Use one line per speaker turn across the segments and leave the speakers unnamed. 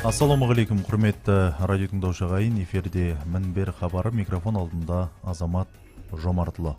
Ассалаумағалейкум, құрметті радио тыңдаушы ағайын. Эфирде Мінбер хабары, микрофон алдында Азамат Жомартұлы.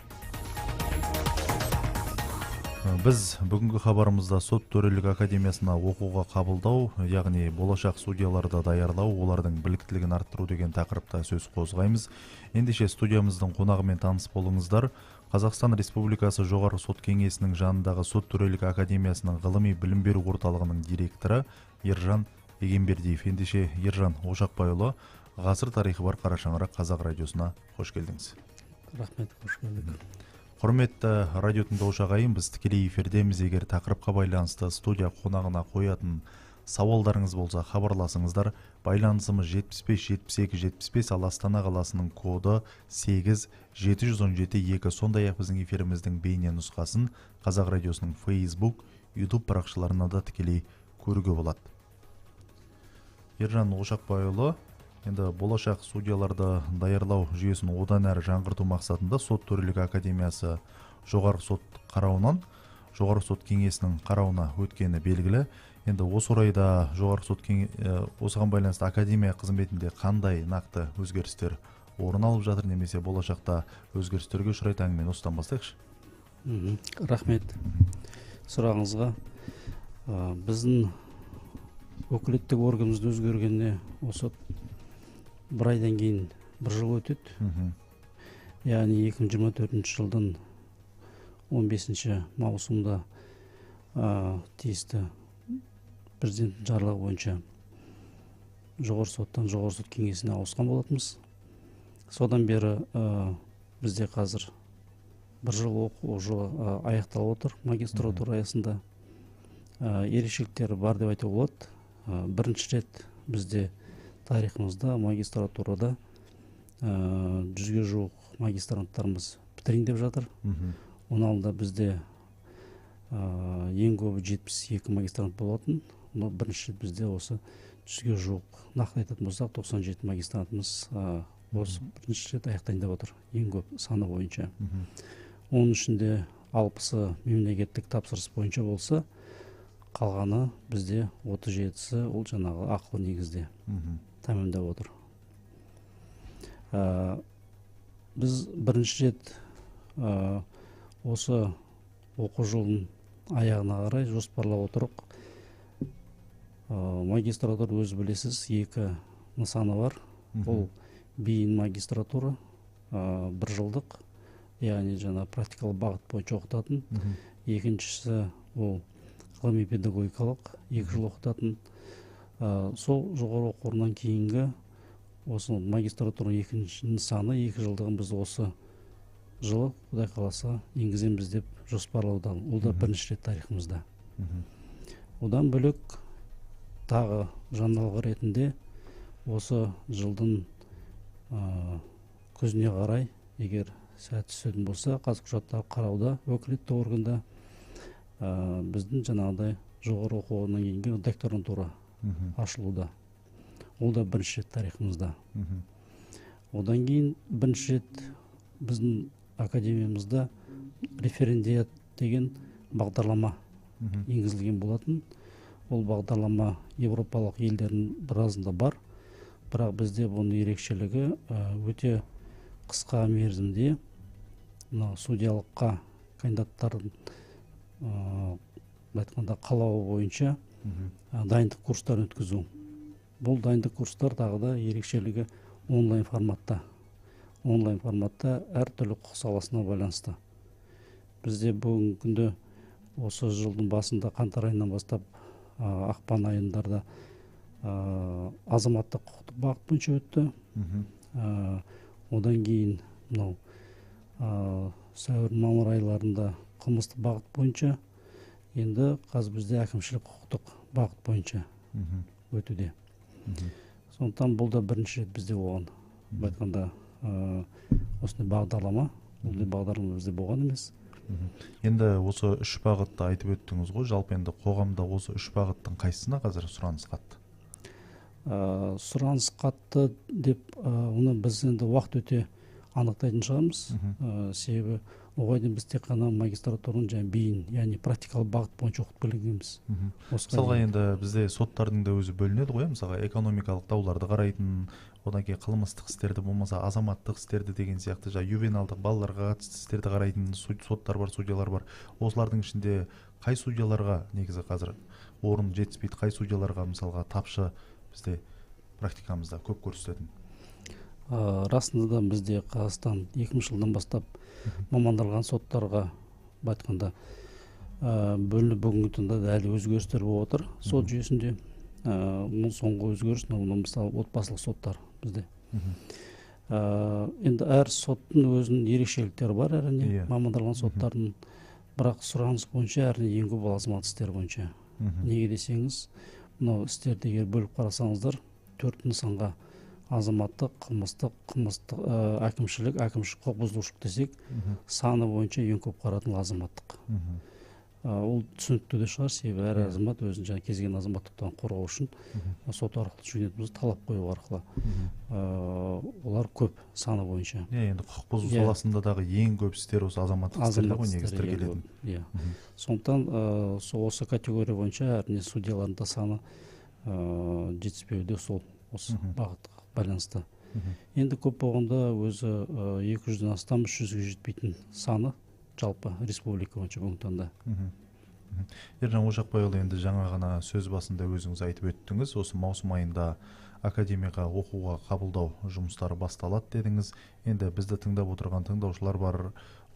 Біз бүгінгі хабарымызда сот төрелік академиясына оқуға қабылдау, яғни болашақ судьяларды даярлау, олардың біліктілігін арттыру деген тақырыпта сөз қозғаймыз. Ендеше студиямыздың қонағымен таныс болыңыздар. Қазақстан Республикасы Жоғары сот кеңесінің жанындағы сот төрелік академиясының ғылыми білім беру орталығының директоры Ержан Егенбердиев. Ендеше Ержан Ошақбайұлы, ғасыр тарихы бар Қара шаңырақ қазақ радиосына қош келдіңіз.
Рахмет, қош келдік.
Құрметті радио тыңдаушы ағайын, біз тікелей эфирдеміз. Егер тақырыпқа байланысты студия қонағына қоятын сауалдарыңыз болса, хабарласыңыздар. Байланысымыз 75-72-75, ал Астана қаласының коды 8-717-2. Сондай-ақ біздің эфиріміздің бейне нұсқасын Қазақ радиосының Facebook, YouTube парақшаларына да тікелей көруге болады. Ержан Ошақбайұлы, енді болашақ судьяларды даярлау жүйесін одан әрі жаңғырту мақсатында сот төрелік академиясы жоғары сот қарауынан, жоғары сот кеңесінің қарауына өткені белгілі. Енді осы орайда жоғары сот осыған байланысты академия қызметінде қандай нақты өзгерістер орын алып жатыр, немесе болашақта өзгерістерге ұшырайды, әңгімені осыдан бастайықшы.
Рахмет сұрағыңызға. Біздің өкілеттік органымызды өзгергеніне осы бір айдан кейін бір жыл өтеді. Яғни 2024 жылдың 15 маусымда тиісті президенттің жарлығы бойынша жоғары соттан жоғары сот кеңесіне ауысқан болатынбыз. Содан бері бізде қазір бір жыл оқу жылы аяқталып отыр. Магистратура аясында ерекшеліктері бар деп айтуға болады. Бірінші рет бізде тарихымызда магистратурада 100-ге жуық магистранттарымыз бітірейін деп жатыр. Оның алдында бізде ең көбі 72 магистрант болатын. Бірінші рет бізде осы 100-ге жуық, нақты айтатын болсақ 97 магистрантымыз осы бірінші рет аяқтайын деп отыр, ең көп саны бойынша. Оның ішінде 60-ы мемлекеттік тапсырыс бойынша болса, қалғаны бізде 37-сі ол жаңағы ақылы негізде тәмамдап отыр. Біз бірінші рет осы оқу жылының аяғына қарай жоспарлап отырық. Магистратура, өзі білесіз, екі нысаны бар. Ол бейін магистратура, бір жылдық, яғни жаңа практикалық бағыт бойынша оқытатын. Екіншісі ол ғылыми педагогикалық, 2 жыл оқытатын. Сол жоғары оқу орнынан кейінгі осы магистратура екінші нысаны 2 жылдығын біз осы жылы Құдай қаласа енгіземіз деп жоспарлауда. Ол да бірінші рет тарихымызда. Одан бөлек тағы жаңалық ретінде осы жылдың күзіне қарай, егер сәт түсетін болса, қазқұжаттар қарауда өкілетті органда біздің жаңағыдай жоғары оқу орнынан кейінгі докторантура ашылуда. Ол да бірінші рет тарихымызда. Одан кейін бірінші рет біздің академиямызда референдиат деген бағдарлама енгізілген болатын. Ол бағдарлама европалық елдердің біразында бар, бірақ бізде бұның ерекшелігі өте қысқа мерзімде судьялыққа кандидаттардың айтқанда қалауы бойынша дайындық курстарын өткізу. Бұл дайындық курстар тағы да ерекшелігі онлайн форматта. Онлайн форматта әртүрлі құқық саласына байланысты. Бізде бүгінгі күнде осы жылдың басында қаңтар айынан бастап ақпан айындарда азаматтық құқықтық бағыт бойынша өтті. Одан кейін сәуір мамыр айларында қылмыстық бағыт бойынша, енді қазір бізде әкімшілік құқықтық бағыт бойынша өтуде. Сондықтан бұл да бірінші рет бізде болған. Айтқанда осындай бағдарлама, ондай бағдарлама бізде болған емес.
Енді осы 3 бағытты айтып өттіңіз ғой. Жалпы енді қоғамда осы 3 бағыттың қайсысына қазір сұраныс қатты?
Сұраныс қатты деп оны біз енді уақыт өте анықтайтын шығармыз. Себебі оған біз тек қана магистратураның жаңағы бейін, яғни практикалық бағыт бойынша оқып келгенбіз.
Мысалға енді бізде соттардың да өзі бөлінеді ғой, мысалға экономикалық дауларды қарайтын, одан кейін қылмыстық істерді, болмаса азаматтық істерді деген сияқты, ювеналдық балаларға қатысты істерді қарайтын соттар бар, судьялар бар. Осылардың ішінде қай судьяларға негізі қазір орын жетіспейді, қай судьяларға мысалға тапшы бізде практикамызда көп көрсететін?
Расында да бізде Қазақстан 2000 жылдан бастап мамандырылған соттарға айтқанда бөлініп, бүгінгі таңда әлі өзгерістер болып отыр сот жүйесінде. Соңғы өзгеріс мысалы отбасылық соттар бізде. Енді әр соттың өзінің ерекшеліктері бар, әрине мамандырылған соттардың, бірақ сұраныс бойынша әрине ең көп азаматтық істер бойынша. Неге десеңіз, мынау істерді егер бөліп қарасаңыздар, 4 нысанға азаматтық, қылмыстық, әкімшілік құқық бұзушылық десек, саны бойынша ең көп қаратын азаматтық. Ол түсінікті де шығар, себебі әр азамат өзін жаңа кез келген азаматтықтан қорғау үшін сот арқылы жүгінетініміз талап қою арқылы. Олар көп саны бойынша.
Енді құқық бұзу саласында дағы ең көп істер осы азаматтық істерде ғой, негізі тіркелетін.
Сондықтан осы категория бойынша әрине судьялардың да саны жетіспеуде сол осы бағытқа байланысты. Енді көп болғанда өзі 200-ден астам 300-ге жетпейтін саны жалпы республика бойынша бүгінгі таңда.
Ержан Ошақбайұлы, енді жаңа ғана сөз басында өзіңіз айтып өттіңіз, осы маусым айында академияға оқуға қабылдау жұмыстары басталады дедіңіз. Енді бізді тыңдап отырған тыңдаушылар бар,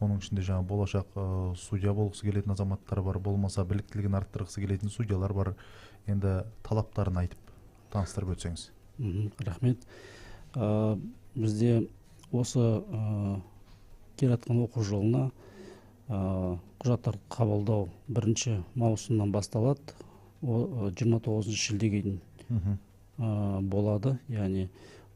оның ішінде жаңа болашақ судья болғысы келетін азаматтар бар, болмаса біліктілігін арттырғысы келетін судьялар бар. Енді талаптарын айтып таныстырып өтсеңіз.
Рахмет. Бізде осы келатқан оқу жылына құжаттарды қабылдау 1 маусымнан басталады, 29 шілдеге дейін болады. Яғни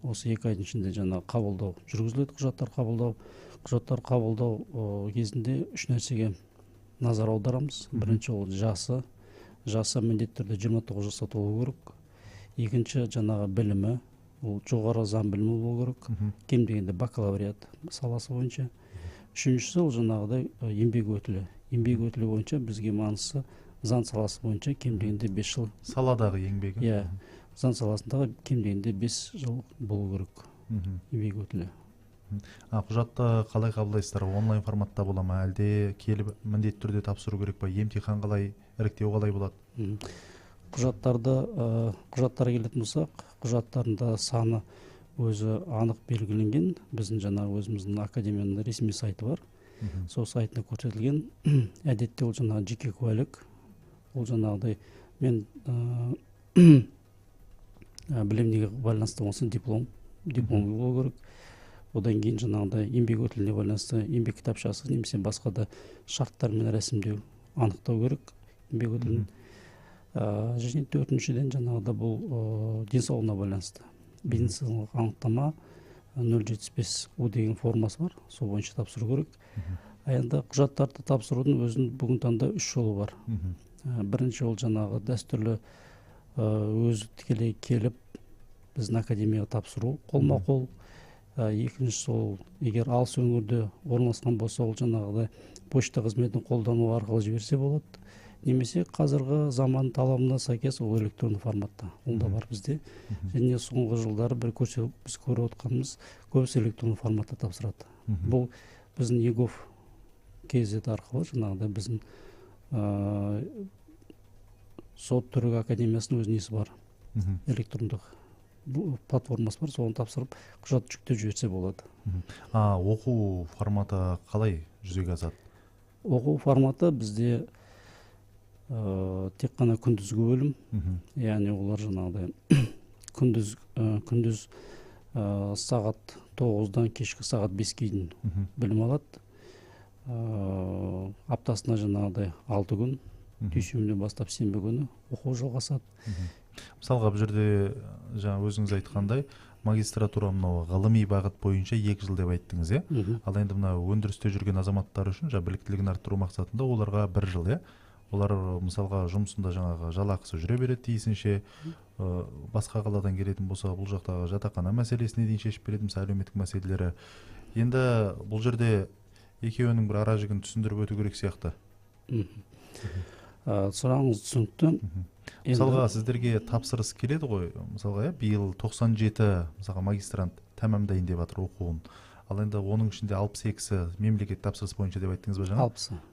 осы 2 айдың ішінде жаңа қабылдау жүргізіледі. Құжаттар қабылдау кезінде 3 нәрсеге назар аударамыз. Бірінші ол жасы міндетті түрде 29 жасқа толу керек. Екінші жаңағы білімі, ол жоғары заң білімі болу керек, кем дегенде бакалавриат саласы бойынша. Үшіншісі ол жаңағыдай еңбек өтілі. Еңбек өтілі бойынша бізге маңызды заң саласы бойынша кем дегенде 5 жыл.
Саладағы еңбегі?
Заң саласындағы кем дегенде 5 жыл болу керек еңбек өтілі.
Құжатты қалай қабылдайсыздар? Онлайн форматта бола ма, әлде келіп міндетті түрде тапсыру керек па? Емтихан қалай, іріктеу қалай болады?
Құжаттарға келетін болсақ, құжаттарында саны өзі анық белгіленген. Біздің жаңа өзіміздің академияның ресми сайты бар. Сол сайтында көрсетілген. Әдетте ол жаңа жеке куәлік. Ол жаңағыдай мен білімдегі байланысты болсын диплом болу керек. Одан кейін жаңағыдай еңбек өтіліне байланысты еңбек кітапшасы немесе басқа да шарттармен рәсімдеу, анықтау керек еңбек өтілін. Және 4-шіден жаңағыда бұл денсаулығына байланысты. Медициналық анықтама 075 U деген формасы бар, сол бойынша тапсыру керек. Енді құжаттарды тапсырудың өзінің бүгін таңда 3 жолы бар. Бірінші ол жаңағы дәстүрлі өзі тікелей келіп біздің академияға тапсыру, қолма-қол. Екіншісі ол егер алыс өңірде орналасқан болса, ол жаңағыдай почта қызметін қолдану арқылы жіберсе болады. Немесе қазіргі заман талабына сәйкес ол электронды форматта. Ол да бар бізде. Және соңғы жылдары біз көріп отқанымыз көбісі электронды форматта тапсырады. Бұл біздің егов KZ арқылы жаңағыдай біздің сот түрік академиясының өз несі бар. Электрондық платформасы бар, соны тапсырып құжат жүктеп жіберсе болады.
Оқу форматы қалай жүзеге асады?
Оқу форматы бізде тек қана күндізгі бөлім, яғни олар жаңағыдай күндіз сағат 9-дан кешкі сағат 5-ге дейін білім алады. Аптасына жаңағыдай 6 күн, дүйсенбіден бастап сенбі күні оқу жалғасады.
Мысалға бұл жерде жаңа өзіңіз айтқандай, магистратура мынау ғылыми бағыт бойынша 2 жыл деп айттыңыз, ал енді мына өндірісте жүрген азаматтар үшін біліктілігін арттыру мақсатында оларға 1 жыл, олар мысалға жұмысында жаңағы жалақысы жүре береді тиісінше, басқа қаладан келетін болса, бұл жақтағы жатақхана мәселесіне дейін шешіп береді, әлеуметтік мәселелері. Енді бұл жерде екеуінің бір ара жігін түсіндіріп өту керек сияқты.
Сұрағыңыз түсінікті.
Мысалға сіздерге тапсырыс келеді ғой, мысалға биыл 97 мысалға магистрант тәмамдайын деп жатыр оқуын. Ал енді оның ішінде 62-сі мемлекеттік тапсырыс бойынша деп айттыңыз ба жаңа?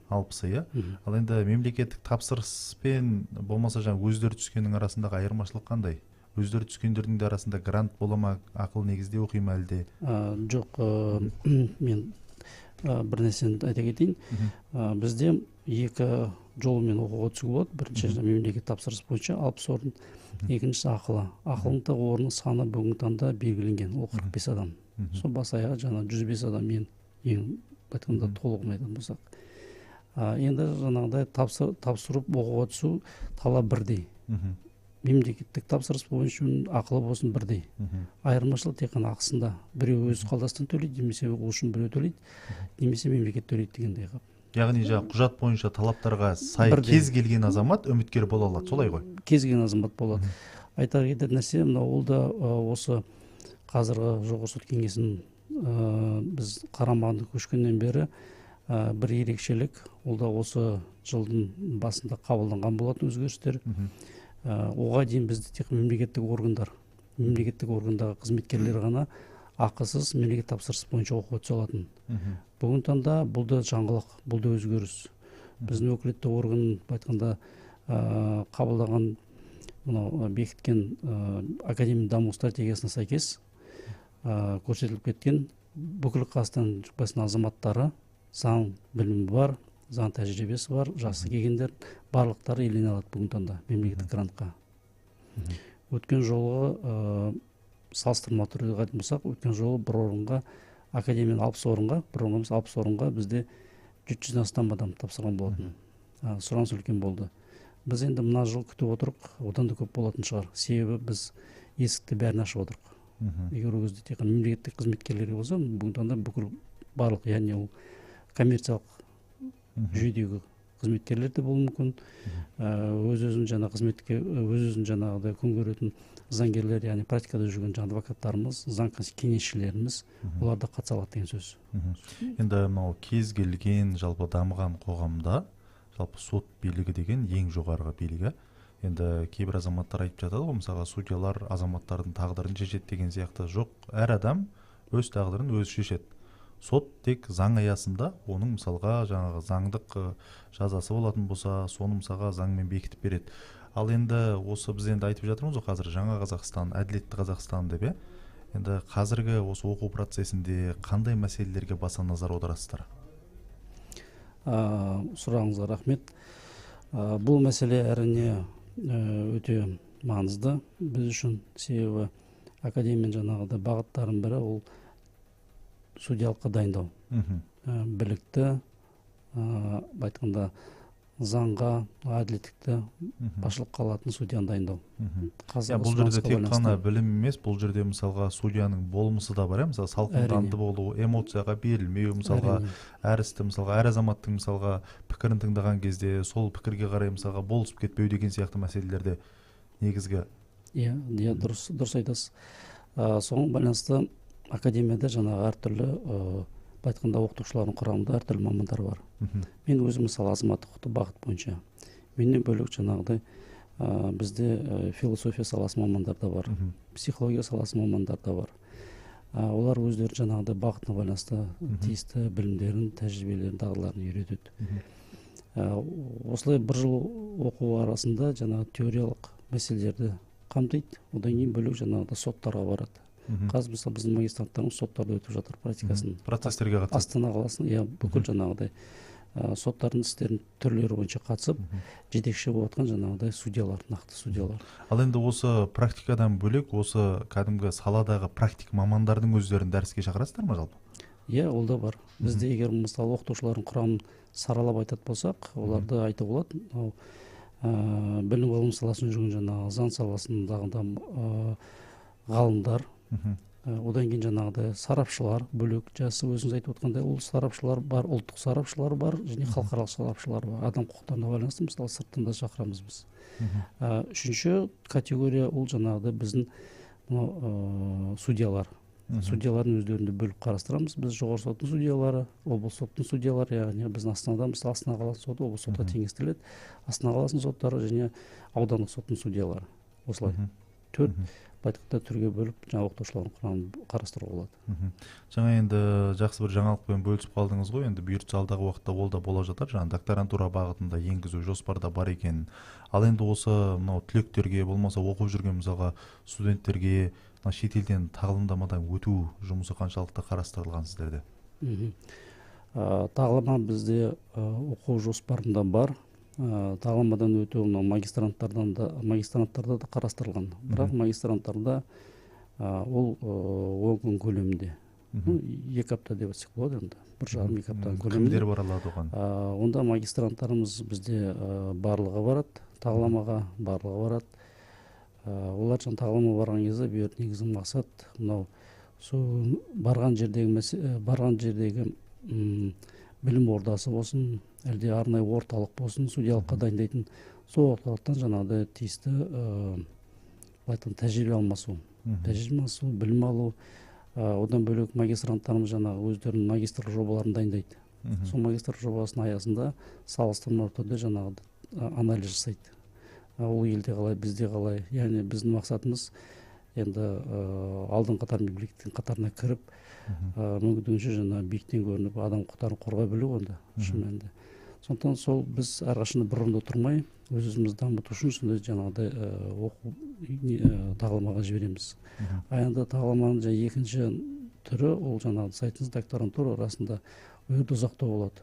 60-сы, иә. Ал енді мемлекеттік тапсырыспен болмаса жаңа өздері түскеннің арасындағы айырмашылық қандай? Өздері түскендердің де арасында грант бола ма, ақыл негізде оқи ма әлде?
Жоқ, мен бір нәрсені айта кетейін. Бізде екі жолмен оқуға түсуге болады. Бірінші мемлекеттік тапсырыс бойынша 60 орын, екіншісі ақылы. Ақылында орын саны бүгінгі таңда белгіленген, ол 45 адам. Сол бас аяғы жаңа 105 адам, мен ең айтқанда толығын айтатын болсақ. Енді жаңағыдай тапсырып оқуға түсу талап бірдей. Мемлекеттік тапсырыс бойынша ақылы болсын бірдей. Айырмашылық тек қана ақысында. Біреу өз қаласынан төлейді, немесе ол үшін біреу төлейді, немесе мемлекет төлейді дегендей қап.
Яғни құжат бойынша талаптарға сай кез келген азамат үміткер бола алады, солай ғой?
Кез келген азамат болады. Айтар кететін нәрсе, ол да осы қазіргі жоғары сот кеңесінің біз қарамағына көшкеннен бері бір ерекшелік, ол да осы жылдың басында қабылданған болатын өзгерістер. Оға дейін бізде тек мемлекеттік органдағы қызметкерлер ғана ақысыз мемлекеттік тапсырыс бойынша оқуға түсе алатын. Бүгінгі таңда бұл да жаңалық, бұл да өзгеріс. Біздің өкілетті орган айтқанда қабылдаған, бекіткен академия даму стратегиясына сәйкес көрсетіліп кеткен бүкіл Қазақстан Республикасының азаматтары, заң білімі бар, заң тәжірибесі бар, жасы келгендер барлықтары иелене алады бүгінгі таңда мемлекеттік грантқа. Өткен жолғы салыстырма түрде айтатын болсақ, өткен жолы бір орынға, академияның 60 орынға, бір орынға 60 орынға бізде 300-ден астам адам тапсырған болатын. Сұраныс үлкен болды. Біз енді мына жыл күтіп отырық, одан да көп болатын шығар. Себебі біз есікті бәрін ашып отырық. Егер ол кезде тек мемлекеттік қызметкерлер болса, бүгінгі таңда бүкіл барлық, яғни ол коммерциялық жүйедегі қызметкерлер де болуы мүмкін. Өз-өзін жаңағыдай күн көретін заңгерлер, яғни практикада жүрген адвокаттарымыз, заң кеңесшілеріміз, олар да қатыса алады деген сөз.
Енді мынау кез келген жалпы дамыған қоғамда жалпы сот билігі деген ең жоғарғы билігі. Енді кейбір азаматтар айтып жатады ғой, мысалға судьялар азаматтардың тағдырын шешеді деген сияқты. Жоқ, әр адам өз тағдырын өзі шешеді. Сот тек заң аясында, оның мысалға жаңағы заңдық жазасы болатын болса, соны мысалға заңмен бекітіп береді. Ал енді осы біз енді айтып жатырмыз ғой, қазір жаңа Қазақстан, әділетті Қазақстан деп. Енді қазіргі осы оқу процесінде қандай мәселелерге баса назар аударасыздар?
Сұрағыңызға рахмет. Бұл мәселе әрине өте маңызды біз үшін, себебі академияның жаңағыдай бағыттарының бірі ол судьялыққа дайындау. Білікті, айтқанда заңға, әділеттікті басшылыққа алатын судьяны дайындау.
Бұл жерде тек қана білім емес, бұл жерде мысалға судьяның болмысы да бар, мысалы салқынқанды болу, эмоцияға берілмеу, мысалға әр істі, мысалға әр азаматтың мысалға пікірін тыңдаған кезде сол пікірге қарай мысалға болысып кетпеу деген сияқты мәселелерде негізгі.
Иә, дұрыс айтасыз. Соған байланысты академияда жаңағы әртүрлі айтқанда оқытушылардың құрамында әртүрлі мамандар бар. Мен өзім мысалы азаматтық құқықтық бағыт бойынша. Менен бөлек жаңағыдай бізде философия саласы мамандар да бар, психология саласы мамандар да бар. Олар өздері жаңағыдай бағытына байланысты тиісті білімдерін, тәжірибелерін, дағдыларын үйретеді. Осылай бір жыл оқу арасында жаңағы теориялық мәселелерді қамтиды. Одан кейін бөлек жаңағыдай соттарға барады. Қазір мысалы біздің магистранттарымыз соттарда өтіп жатыр практикасын.
Процестерге қатысып.
Астана қаласының бүкіл жаңағыдай соттардың істерінің түрлері бойынша қатысып, жетекші болып жатқан жаңағыдай судьялар, нақты судьялар.
Ал енді осы практикадан бөлек, осы кәдімгі саладағы практик мамандардың өздерін дәріске шақырасыздар ма жалпы?
Иә, ол да бар. Бізде егер мысалы оқытушылардың құрамын саралап айтатын болсақ, оларды айтуға болады. Білім ғылым саласында жүрген жаңағы заң саласындағы ғалымдар, одан кейін жаңағыдай сарапшылар бөлек, жасы өзіңіз айтып отқандай, ол сарапшылар бар, ұлттық сарапшылар бар, және халықаралық сарапшылар бар. Адам құқықтарына байланысты мысалы сырттан да шақырамыз біз. Үшінші категория ол жаңағыдай біздің судьялар. судьялардың өздерінде бөліп қарастырамыз. Біз жоғары соттың судьялары, облыс соттың судьялары, яғни біздің Астанада мысалы Астана қаласының соты облыс сотқа теңестіріледі. Астана қаласының соттары және аудандық соттың судьялары. Осылай төрт байтықта түрге бөліп жаңа оқытушылардың құрамын қарастыруға болады.
Жаңа енді жақсы бір жаңалықпен бөлісіп қалдыңыз ғой. Енді бұйыртса алдағы уақытта ол да бола жатар. Жаңа докторантура бағытында енгізу жоспарда бар екен. Ал енді осы мынау түлектерге болмаса оқып жүрген мысалға студенттерге шетелден тағылымдамадан өту жұмысы қаншалықты қарастырылған сіздерде?
Тағылыма бізде оқу жоспарында бар. Тағылымадан өту магистранттарда да қарастырылған. Бірақ магистранттарда ол 10 күн көлемінде. 2 апта деп айтсақ болады енді. 1,5-2 апта көлемінде.
Кімдер бара алады оған?
Онда магистранттарымыз бізде барлығы барады, тағылымаға барлығы барады. Олар жаңа тағылымға барған кезде бұл негізгі мақсат мынау барған жердегі білім ордасы болсын, әлде арнайы орталық болсын, судьялыққа дайындайтын сол орталықтан жаңағыдай тиісті тәжірибе алмасу, білім алу. Одан бөлек магистранттарымыз жаңағы өздерінің магистрлық жобаларын дайындайды. Сол магистрлық жобасының аясында салыстырмалы түрде жаңағы анализ жасайды. Ол елде қалай, бізде қалай. Яғни біздің мақсатымыз енді алдын қатар мемлекеттің қатарына кіріп, мүмкіндігінше жаңа биіктен көрініп, адам құқықтарын қорғай білу онда шын мәнінде. Сондықтан сол біз әрқашанда бір орында тұрмай, өзімізді дамыту үшін сондай жаңағыдай оқу тағылымға жібереміз. Енді тағылымның жаңа екінші түрі ол жаңағы сайтыңыз докторантура арасында өте ұзақтау болады.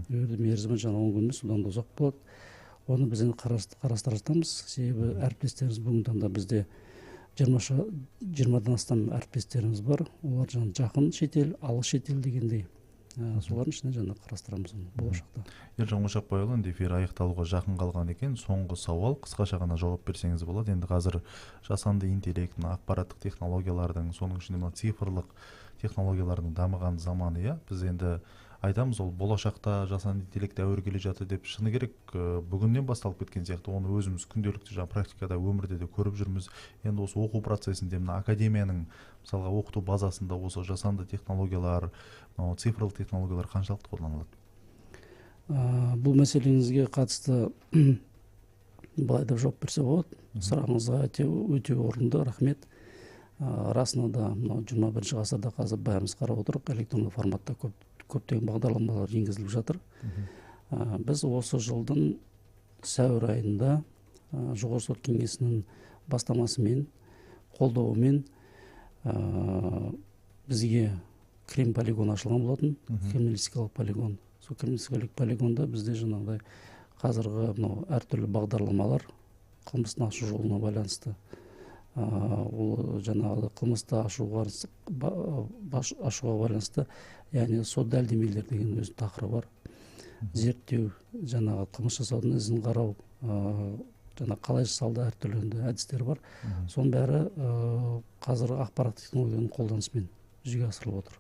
Өте мерзімі жаңа 10 күн содан да ұзақ болады. Оны біз енді қарастырып себебі әріптестеріміз бүгінгі таңда бізде 20-дан астам әріптестеріміз бар. Олар жаңа жақын шетел, алыс шетел дегендей. Солардың ішінде жаңа қарастырамыз болашақта.
Ержан Ошақбайұлы, енді эфир аяқталуға жақын қалған екен. Соңғы сауал, қысқаша ғана жауап берсеңіз болады. Енді қазір жасанды интеллект, ақпараттық технологиялардың, соның ішінде цифрлық технологиялардың дамыған заманы, біз енді айтамыз, ол болашақта жасанды интеллект дәуірі келе жатыр деп, шыны керек бүгіннен басталып кеткен сияқты. Оны өзіміз күнделікті практикада, өмірде де көріп жүрміз. Енді осы оқу процесінде академияның мысалға оқыту базасында осы жасанды технологиялар, цифрлық технологиялар қаншалықты қолданылады?
Бұл мәселеңізге қатысты былай деп жауап берсе болады. Сұрағыңызға өте орынды, рахмет. Расында да 21 ғасырда қазір бәріміз қарап отырып, электронды форматта көптеген бағдарламалар енгізіліп жатыр. Біз осы жылдың сәуір айында жоғары сот кеңесінің бастамасымен, қолдауымен бізге крем полигон ашылған болатын, криминалистикалық полигон. Сол криминалистикалық полигонда бізде жаңағыдай қазіргі әртүрлі бағдарламалар қылмыстың ашу жолына байланысты, ол жаңағы қылмысты ашуға байланысты, яғни сот дәлелдемелер деген өз тақырыбы бар. Зерттеу, жаңағы қылмыс жасаудың ізін қарау, жаңа қалай жасалды әртүрлі әдістер бар. Соның бәрі қазір ақпарат технологияның қолданысымен жүзеге асырылып отыр.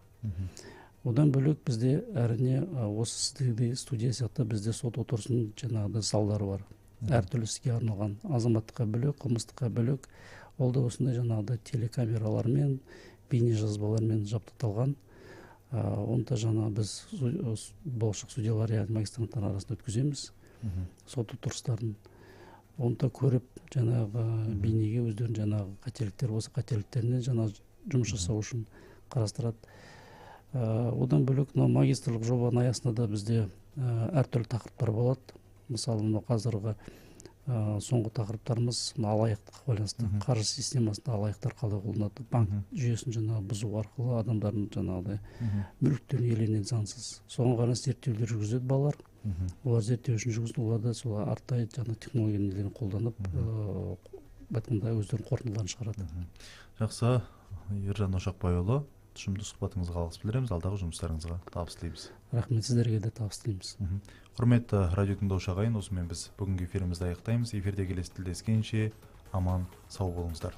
Одан бөлек бізде әрине осы сіздердей студия сияқты бізде сот отырысының жаңағыдай залдары бар. Әртүрлі іске арналған, азаматтыққа бөлек, қылмыстыққа бөлек. Ол да осындай жаңағыдай телекамералармен, бейне жазбалармен жабдықталған. Оны да жаңа біз болашақ судьялар, яғни магистранттар арасында өткіземіз. Сот отырыстарын. Оны да көріп, жаңағы бейнеге өздерін жаңағы қателіктер, осы қателіктеріне жаңа жұмыс жасау үшін қарастырады. Одан бөлек магистрлық жобаның аясында да бізде әртүрлі тақырыптар болады. Мысалы, қазіргі соңғы тақырыптарымыз алаяқтыққа байланысты, қаржы системасында алаяқтар қалай қолданады, банк жүйесін жаңағы бұзу арқылы адамдардың жаңағыдай мүліктерін иеленеді заңсыз. Соған қарай зерттеулер жүргізеді балалар. Олар зерттеу үшін жүргізді, олар да сол арттай жаңа технологияларын қолданып, айтқанда өздерінің қорытындыларын шығарады.
Жақсы, Ержан Ошақбайұлы, тұшымды сұхбатыңызға алғыс білдіреміз, алдағы жұмыстарыңызға табыс тілейміз.
Рахмет, сіздерге де табыс тілейміз.
Құрметті радио тыңдаушы ағайын, осымен біз бүгінгі эфирімізді аяқтаймыз. Эфирде келесі тілдескенше аман сау болыңыздар.